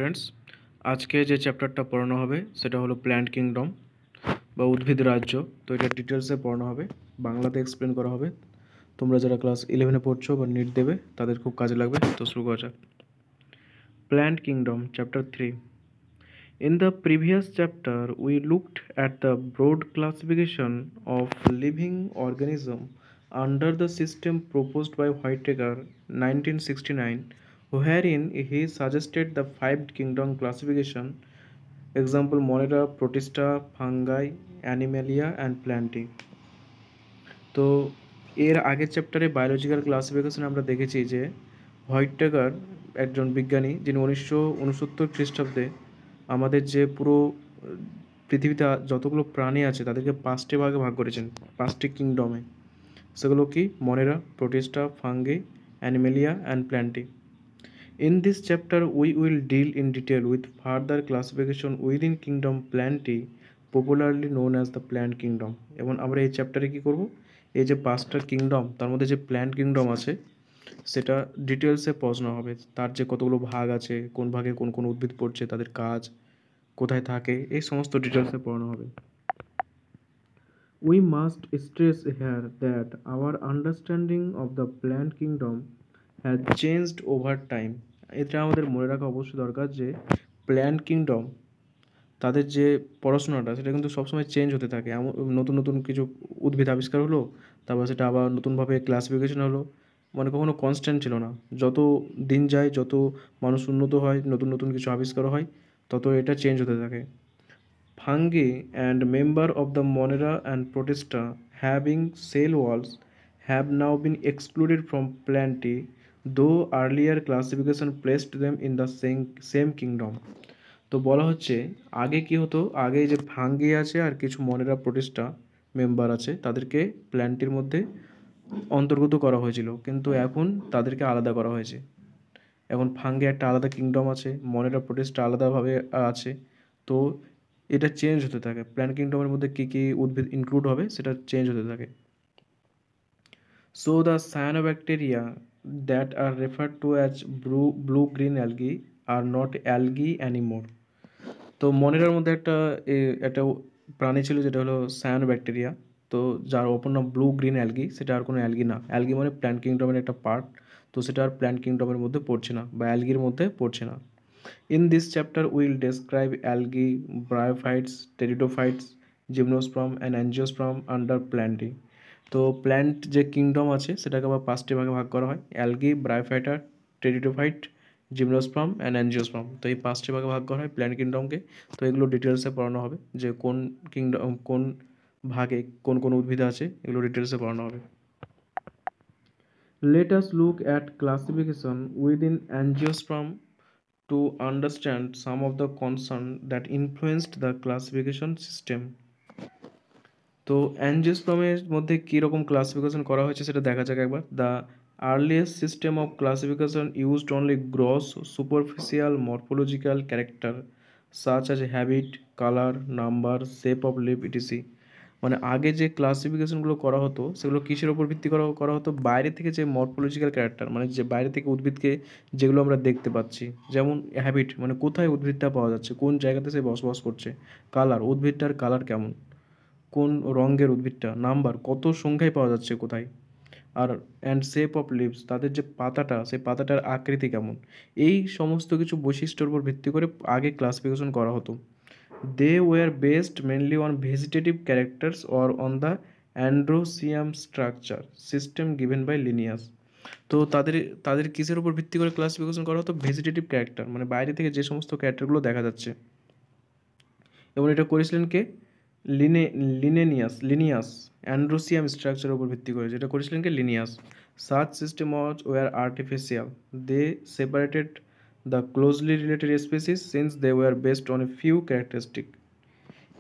Friends, আজকে যে চ্যাপ্টারটা পড়ানো হবে সেটা হলো প্ল্যান্ট কিংডম বা উদ্ভিদ রাজ্য। তো এটা ডিটেলসে পড়ানো হবে, বাংলাতে এক্সপ্লেন করা হবে। তোমরা যারা ক্লাস 11-এ পড়ছো বা নিট দেবে তাদের খুব কাজে লাগবে। তো শুরু করা যাক। Plant kingdom chapter 3। In the previous chapter, we looked at the broad classification of living organism under the system proposed by Whittaker 1969, wherein he suggested the five kingdom classification, example Monera, Protista, Fungi, Animalia and Plantae. তো এর আগের চ্যাপ্টারে biological classification আমরা দেখেছি যে হোয়াইটেকার একজন বিজ্ঞানী, যিনি 1969 খ্রিস্টাব্দে আমাদের যে পুরো পৃথিবীতে যতগুলো প্রাণী আছে তাদেরকে পাঁচটি ভাগে ভাগ করেছেন, পাঁচটি কিংডমে। সেগুলো কি? Monera, Protista, Fungi, Animalia and Plantae. In this chapter, we will deal in detail with further classification within kingdom Plantae, popularly known as the plant kingdom. এবং আমরা এই চ্যাপ্টারে কি করব, এই যে পাঁচটা কিংডম তার মধ্যে যে প্ল্যান্ট কিংডম আছে সেটা ডিটেলসে পড়ানো হবে। তার যে কতগুলো ভাগ আছে, কোন ভাগে কোন কোন উদ্ভিদ পড়ছে, তাদের কাজ কোথায় থাকে, এই সমস্ত ডিটেলসে পড়ানো হবে। We must stress here that our understanding of the plant kingdom has changed over time. এটা আমাদের মনে রাখা অবশ্যই দরকার যে প্ল্যান্ট কিংডম তাদের যে পড়াশোনাটা সেটা কিন্তু সবসময় চেঞ্জ হতে থাকে। এমন নতুন নতুন কিছু উদ্ভিদ আবিষ্কার হলো, তারপর সেটা আবার নতুনভাবে ক্লাসিফিকেশন হলো, মানে কখনো কনস্ট্যান্ট ছিল না। যত দিন যায়, যত মানুষ উন্নত হয়, নতুন নতুন কিছু আবিষ্কার হয়, তত এটা চেঞ্জ হতে থাকে। Fungi and member of the Monera and Protista having cell walls have now been excluded from Plantae, though earlier classification placed them in the same kingdom. তো বলা হচ্ছে আগে কি হতো, আগে যে ফাঙ্গি আছে আর কিছু মনেরা প্রোটিস্টা মেম্বার আছে তাদেরকে প্ল্যান্টের মধ্যে অন্তর্গত করা হয়েছিল, কিন্তু এখন তাদেরকে আলাদা করা হয়েছে। এখন ফাঙ্গে একটা আলাদা কিংডম আছে, মনেরা প্রোটিস্টা আলাদাভাবে আছে। তো এটা চেঞ্জ হতে থাকে, প্ল্যান্ট কিংডমের মধ্যে কী কী উদ্ভিদ ইনক্লুড হবে সেটা চেঞ্জ হতে থাকে। So the cyanobacteria that are referred to as blue-green algae are not algae anymore. তো মনেরার মধ্যে একটা প্রাণী ছিল যেটা হলো সায়ানোব্যাকটেরিয়া। তো যার অপর নাম ব্লু গ্রিন অ্যালগি, সেটা আর কোনো অ্যালগি না। অ্যালগি মানে প্ল্যান্ট কিংডমের একটা পার্ট, তো সেটা আর প্ল্যান্ট কিংডমের মধ্যে পড়ছে না বা অ্যালগির মধ্যে পড়ছে না। In this chapter will describe algae, bryophytes, pteridophytes, gymnosperm and angiosperm under plenty. তো প্ল্যান্ট যে কিংডম আছে সেটাকে আবার পাঁচটি ভাগে ভাগ করা হয়: algae, bryophyta, pteridophyte, gymnosperm and angiosperm. তো এই পাঁচটি ভাগে ভাগ করা হয় প্ল্যান্ট কিংডমকে। তো এগুলো ডিটেলসে পড়ানো হবে যে কোন কিংডম, কোন ভাগে কোন কোন উদ্ভিদ আছে, এগুলো ডিটেলসে পড়ানো হবে। Let us look at classification within angiosperm to understand some of the concerns that influenced the classification system. তো অ্যাঞ্জিওস্পার্মের মধ্যে কীরকম ক্লাসিফিকেশন করা হয়েছে সেটা দেখা যাক একবার। The earliest system of classification used only gross superficial morphological character such as habit, colour, number, shape of leave etc. মানে আগে যে ক্লাসিফিকেশনগুলো করা হতো সেগুলো কিসের ওপর ভিত্তি করা করা হতো? বাইরে থেকে যে মরফোলজিক্যাল ক্যারেক্টার, মানে যে বাইরে থেকে উদ্ভিদকে যেগুলো আমরা দেখতে পাচ্ছি, যেমন হ্যাবিট মানে কোথায় উদ্ভিদটা পাওয়া যাচ্ছে, কোন জায়গাতে সে বসবাস করছে, কালার উদ্ভিদটার কালার কেমন, কোন রঙের উদ্ভিদটা, নাম্বার কত সংখ্যায় পাওয়া যাচ্ছে কোথায়, আর অ্যান্ড শেপ অফ লিভস তাদের যে পাতাটা সেই পাতাটার আকৃতি কেমন, এই সমস্ত কিছু বৈশিষ্ট্যের উপর ভিত্তি করে আগে ক্লাসিফিকেশন করা হতো। They were based mainly on vegetative characters or on the androecium structure system given by Linnaeus. তো তাদের তাদের কিসের উপর ভিত্তি করে ক্লাসিফিকেশন করা হতো? ভেজিটেটিভ ক্যারেক্টার, মানে বাইরে থেকে যে সমস্ত ক্যারেক্টারগুলো দেখা যাচ্ছে। এবং এটা করেছিলেন কে? লিনিয়াস অ্যান্ড্রোসিয়াম স্ট্রাকচারের উপর ভিত্তি করে, যেটা করেছিলেন কে? লিনিয়াস। সার্চ system were artificial, they separated the closely related species since they were based on a few characteristic.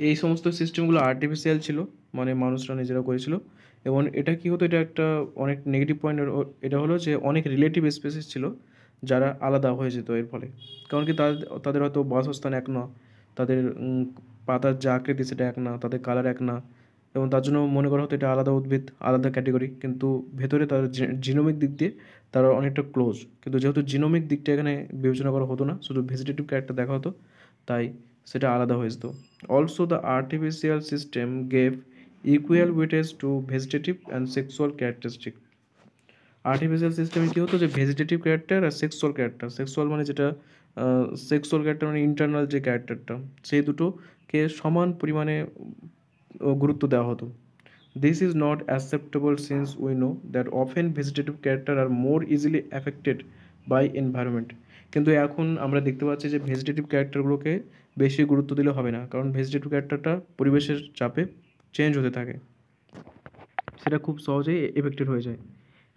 এই সমস্ত সিস্টেমগুলো আর্টিফিশিয়াল ছিল, মানে মানুষরা নিজেরা করেছিল। এবং এটা কি হতো, এটা একটা অনেক নেগেটিভ পয়েন্ট এটা হলো যে অনেক রিলেটিভ স্পিসিস ছিল যারা আলাদা হয়ে যেত এর ফলে। কারণ কি তাদের তাদের হয়তো বাসস্থান এক না, তাদের পাতার যা আকৃতি সেটা এক না, তাদের কালার এক না, এবং তার জন্য মনে করা হতো এটা আলাদা উদ্ভিদ, আলাদা ক্যাটেগরি, কিন্তু ভেতরে তার জিনোমিক দিক দিয়ে তারা অনেকটা ক্লোজ। কিন্তু যেহেতু জিনোমিক দিকটা এখানে বিবেচনা করা হতো না, শুধু ভেজিটেটিভ ক্যারেক্টার দেখা হতো, তাই সেটা আলাদা হয়ে যেত। Also the artificial system gave equal weightage to vegetative and sexual characteristic. Artificial সিস্টেমে কী হতো যে ভেজিটেটিভ ক্যারেক্টার আর সেক্সুয়াল ক্যারেক্টার, সেক্সুয়াল মানে যেটা সেক্সুয়াল ক্যারেক্টার মানে ইন্টারনাল যে ক্যারেক্টারটা, সেই দুটোকে সমান পরিমাণে গুরুত্ব দেওয়া হতো। This is not acceptable since we know that often vegetative character are more easily affected by environment. কিন্তু এখন আমরা দেখতে পাচ্ছি যে ভেজিটেটিভ ক্যারেক্টারগুলোকে বেশি গুরুত্ব দিলে হবে না, কারণ ভেজিটেটিভ ক্যারেক্টারটা পরিবেশের চাপে চেঞ্জ হতে থাকে, সেটা খুব সহজেই এফেক্টেড হয়ে যায়।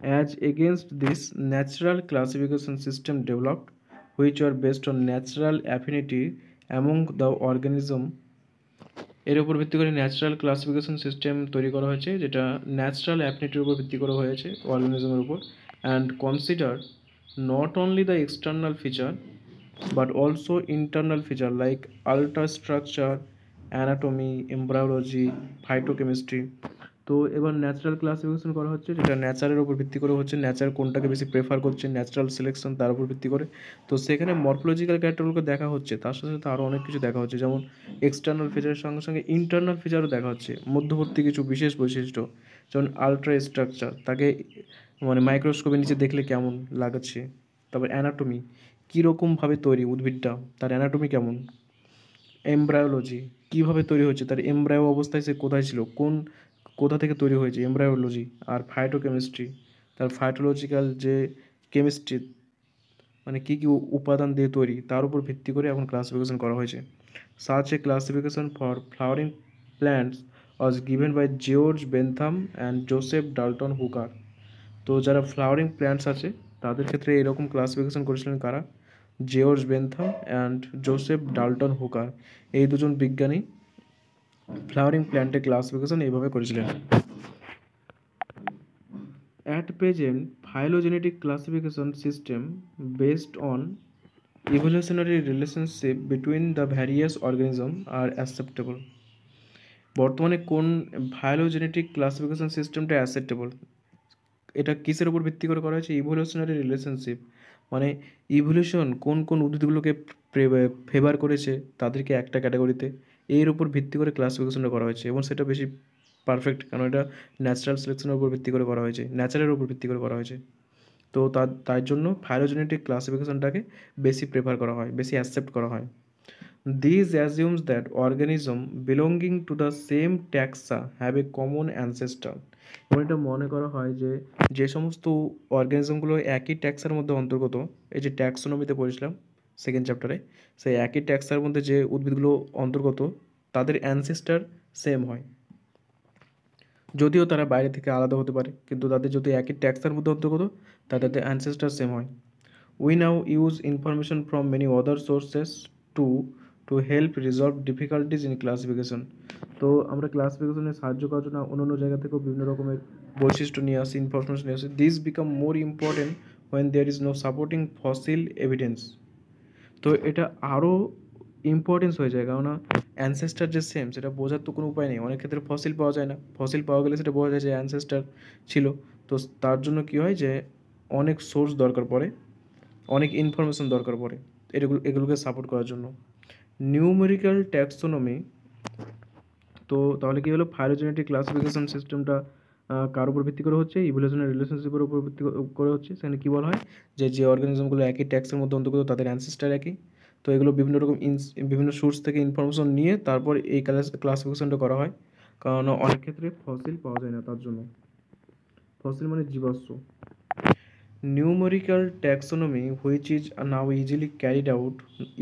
As against this natural classification system developed which are based on natural affinity among the organism. এর উপর ভিত্তি করে ন্যাচারাল ক্লাসিফিকেশন সিস্টেম তৈরি করা হয়েছে, যেটা ন্যাচারাল অ্যাফিনিটির উপর ভিত্তি করা হয়েছে অর্গানিজমের উপর, and consider not only the external feature but also internal feature like ultra structure, anatomy, embryology, phytochemistry. তো এবার ন্যাচারাল ক্লাসিফিকেশন করা হচ্ছে, যেটা নেচারের উপর ভিত্তি করে হচ্ছে, নেচার কোনটাকে বেশি প্রেফার করছে, ন্যাচারাল সিলেকশন তার উপর ভিত্তি করে। তো সেখানে মরফোলজিক্যাল ক্যারেক্টারগুলোকে দেখা হচ্ছে, তার সাথে সাথে আরও অনেক কিছু দেখা হচ্ছে, যেমন এক্সটার্নাল ফিচারের সঙ্গে সঙ্গে ইন্টারনাল ফিচারও দেখা হচ্ছে, মধ্যবর্তী কিছু বিশেষ বৈশিষ্ট্য, যেমন আলট্রা স্ট্রাকচার, তাকে মানে মাইক্রোস্কোপের নিচে দেখলে কেমন লাগাচ্ছে। তারপর অ্যানাটমি, কীরকমভাবে তৈরি উদ্ভিদটা, তার অ্যানাটমি কেমন। এমব্রায়োলজি, কীভাবে তৈরি হচ্ছে, তার এমব্রায়ো অবস্থায় সে কোথায় ছিল, কোথা থেকে তৈরি হয়েছে, এমব্রায়োলজি। আর ফাইটোকেমিস্ট্রি, তার ফাইটোলজিক্যাল যে কেমিস্ট্রি, মানে কী কী উপাদান দিয়ে তৈরি, তার উপর ভিত্তি করে এখন ক্লাসিফিকেশন করা হয়েছে। Such a classification for flowering plants was given by George Bentham and Joseph Dalton Hooker. তো যারা ফ্লাওয়ারিং প্ল্যান্টস আছে তাদের ক্ষেত্রে এরকম ক্লাসিফিকেশন করেছিলেন কারা? George Bentham and Joseph Dalton হুকার, এই দুজন বিজ্ঞানী ফ্লাওয়ারিং প্ল্যান্টের ক্লাসিফিকেশন এইভাবে করেছিলেন। At present, phylogenetic classification system based on evolutionary relationship between the various organisms are acceptable. বর্তমানে কোন ফাইলোজেনেটিক ক্লাসিফিকেশন সিস্টেমটা অ্যাকসেপ্টেবল? এটা কিসের উপর ভিত্তি করে করা হয়েছে? ইভলিউশনারি রিলেশনশিপ, মানে ইভলিউশন কোন কোন উদ্ভিদগুলোকে ফেভার করেছে তাদেরকে একটা ক্যাটাগরিতে, এর উপর ভিত্তি করে ক্লাসিফিকেশনটা করা হয়েছে, এবং সেটা বেশি পারফেক্ট, কারণ এটা ন্যাচারাল সিলেকশনের উপর ভিত্তি করে করা হয়েছে, ন্যাচারের উপর ভিত্তি করে করা হয়েছে। তো তার জন্য ফাইলোজেনেটিক ক্লাসিফিকেশনটাকে বেশি প্রেফার করা হয়, বেশি অ্যাকসেপ্ট করা হয়। This assumes that organism belonging to the same ট্যাক্সা have a common ancestor. এবং এটা মনে করা হয় যে যে সমস্ত অর্গানিজমগুলো একই ট্যাক্সার মধ্যে অন্তর্গত, এই যে ট্যাক্সোনমিতে পড়েছিলাম সেকেন্ড চ্যাপ্টারে, সেই একই ট্যাক্সার মধ্যে যে উদ্ভিদগুলো অন্তর্গত তাদের অ্যানসেস্টার সেম হয়, যদিও তারা বাইরে থেকে আলাদা হতে পারে, কিন্তু তাদের যদি একই ট্যাক্সার মধ্যে অন্তর্গত তাদের অ্যানসেস্টার সেম হয়। We now use information from many other sources to help resolve difficulties in classification. তো আমরা ক্লাসিফিকেশনে সাহায্য করার জন্য অন্য জায়গা থেকেও বিভিন্ন রকমের বৈশিষ্ট্য নিয়ে আসি, ইনফরমেশন নিয়ে আসি। This become more important when there is no supporting fossil evidence. তো এটা আরও ইম্পর্টেন্স হয়ে যায়, কেননা অ্যানসেস্টার যে সেম সেটা বোঝার তো কোনো উপায় নেই, অনেক ক্ষেত্রে ফসিল পাওয়া যায় না, ফসিল পাওয়া গেলে সেটা বোঝা যায় যে অ্যানসেস্টার ছিল। তো তার জন্য কী হয় যে অনেক সোর্স দরকার পড়ে, অনেক ইনফরমেশন দরকার পড়ে এগুলোকে সাপোর্ট করার জন্য। নিউমেরিক্যাল ট্যাক্সোনমি, তো তাহলে কী হলো, ফাইলোজেনেটিক ক্লাসিফিকেশন সিস্টেমটা কার উপর ভিত্তি করে হচ্ছে? ইভলিউশনারি রিলেশনশিপের উপর ভিত্তি করে হচ্ছে। সেখানে কী বলা হয় যে অর্গানিজমগুলো একই ট্যাক্সের মধ্যে অন্তর্গত তাদের অ্যানসেস্টার একই। তো এগুলো বিভিন্ন রকম বিভিন্ন সোর্স থেকে ইনফরমেশন নিয়ে তারপর এই ক্লাসিফিকেশনটা করা হয়, কারণ অনেক ক্ষেত্রে ফসিল পাওয়া যায় না, তার জন্য। ফসিল মানে জীবাশ্ম। Numerical taxonomy, which is now easily carried out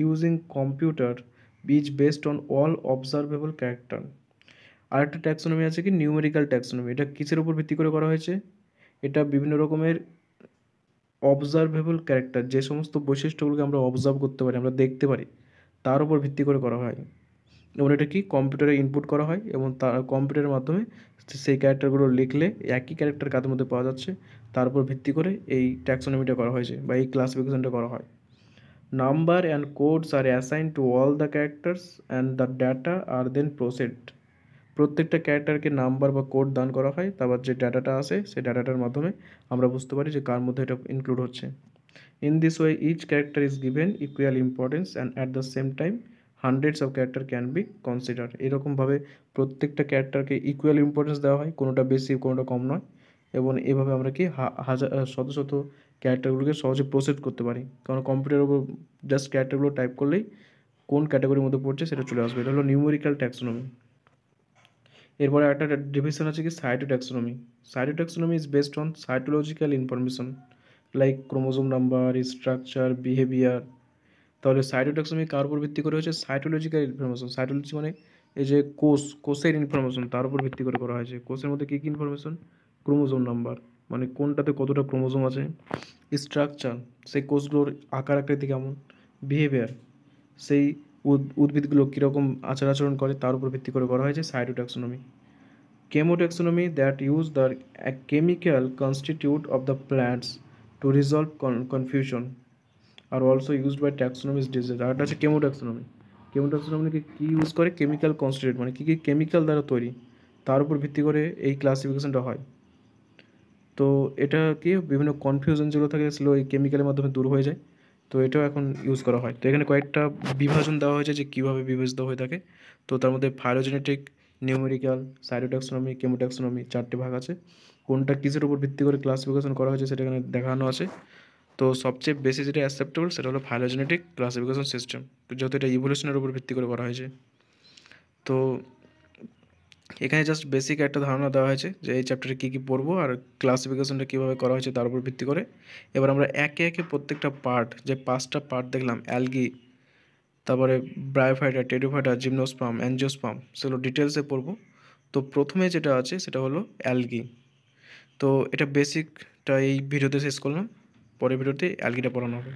using computer, is based on all observable character. আরেকটা ট্যাক্সোনমি আছে কি, নিউমেরিক্যাল ট্যাক্সোনমি। এটা কিসের উপর ভিত্তি করে করা হয়েছে? এটা বিভিন্ন রকমের অবজারভেবল ক্যারেক্টার, যে সমস্ত বৈশিষ্ট্যগুলোকে আমরা অবজার্ভ করতে পারি, আমরা দেখতে পারি, তার উপর ভিত্তি করে করা হয়। এবং এটা কি কম্পিউটারে ইনপুট করা হয়, এবং তার কম্পিউটারের মাধ্যমে সেই ক্যারেক্টারগুলো লিখলে একই ক্যারেক্টার কাদের মধ্যে পাওয়া যাচ্ছে তার উপর ভিত্তি করে এই ট্যাক্সোনমিটা করা হয়েছে বা এই ক্লাসিফিকেশনটা করা হয়। Number and codes are assign to all the characters and the data are then প্রত্যেকটা ক্যারেক্টারকে নাম্বার বা কোড দান করা হয়, তারপর যে ডাটাটা আসে সেই ডাটাটার মাধ্যমে আমরা বুঝতে পারি যে কার মধ্যে এটা ইনক্লুড হচ্ছে। In this way each character is given equal importance and at the same time hundreds of character can be consider. এরকমভাবে প্রত্যেকটা ক্যারেক্টারকে ইকুয়াল ইম্পর্টেন্স দেওয়া হয়, কোনোটা বেশি কোনোটা কম নয়, এবং এভাবে আমরা কি হাজার শত শত ক্যারেক্টারগুলোকে সহজে প্রসেস করতে পারি, কারণ কম্পিউটারের উপর জাস্ট ক্যারেক্টারগুলো টাইপ করলেই কোন ক্যাটাগরির মধ্যে পড়ছে সেটা চলে আসবে। এটা হলো নিউমেরিক্যাল ট্যাক্সোনমি। এরপরে একটা ডিভিশন আছে কি সাইটোট্যাক্সোনমি। সাইটোট্যাক্সোনমি is based on cytological information like chromosome number, structure, behaviour. তাহলে সাইটোট্যাক্সোনমি কার উপর ভিত্তি করে হয়েছে? Cytological information. সাইটোলজি মানে এই যে কোষের ইনফরমেশন, তার উপর ভিত্তি করে করা হয়েছে। কোষের মধ্যে কী কী ইনফরমেশন? ক্রোমোজোম নাম্বার, মানে কোনটাতে কতটা ক্রোমোজোম আছে। স্ট্রাকচার, সেই কোষগুলোর আকার আকৃতি কেমন। বিহেভিয়ার, সেই উদ্ভিদগুলো কীরকম আচার আচরণ করে, তার উপর ভিত্তি করে করা হয়েছে সাইটোট্যাক্সোনমি। Chemotaxonomy that use the chemical constitute of the plants to resolve confusion are also used by taxonomist disease. আর একটা আছে কেমোট্যাক্সোনমি। কেমোট্যাক্সোনমিকে কী ইউজ করে? কেমিক্যাল কনস্টিটিউট, মানে কী কী কেমিক্যাল দ্বারা তৈরি, তার উপর ভিত্তি করে এই ক্লাসিফিকেশনটা হয়। তো এটা কি বিভিন্ন কনফিউশন যেগুলো থাকে সেগুলো এই কেমিক্যালের মাধ্যমে দূর হয়ে যায়। তো এটাও এখন ইউজ করা হয়। তো এখানে কয়েকটা বিভাজন দেওয়া হয়েছে যে কীভাবে বিবেচিত হয়ে থাকে। তো তার মধ্যে ফাইলোজেনেটিক, নিউমেরিক্যাল, সাইটোট্যাক্সোনমি, কেমোট্যাক্সোনমি 4টে ভাগ আছে। কোনটা কিসের উপর ভিত্তি করে ক্লাসিফিকেশন করা হয়েছে সেটা এখানে দেখানো আছে। তো সবচেয়ে বেশি যেটা অ্যাকসেপ্টেবল সেটা হলো ফাইলোজেনেটিক ক্লাসিফিকেশন সিস্টেম, যেহেতু এটা ইভলিউশনের উপর ভিত্তি করে করা হয়েছে। তো এখানে জাস্ট বেসিক একটা ধারণা দেওয়া হয়েছে যে এই চ্যাপ্টারে কী কী পড়বো আর ক্লাসিফিকেশনটা কীভাবে করা হয়েছে তার উপর ভিত্তি করে। এবার আমরা একে একে প্রত্যেকটা পার্ট, যে 5টা পার্ট দেখলাম, অ্যালগি, তারপরে ব্রায়োফাইটা, টেরিডোফাইটা, জিমনোস্পার্ম, অ্যাঞ্জিওস্পার্ম, সেগুলো ডিটেলসে পড়বো। তো প্রথমে যেটা আছে সেটা হলো অ্যালগি। তো এটা বেসিকটা এই ভিডিওতে শেষ করলাম, পরের ভিডিওতে অ্যালগিটা পড়ানো হবে।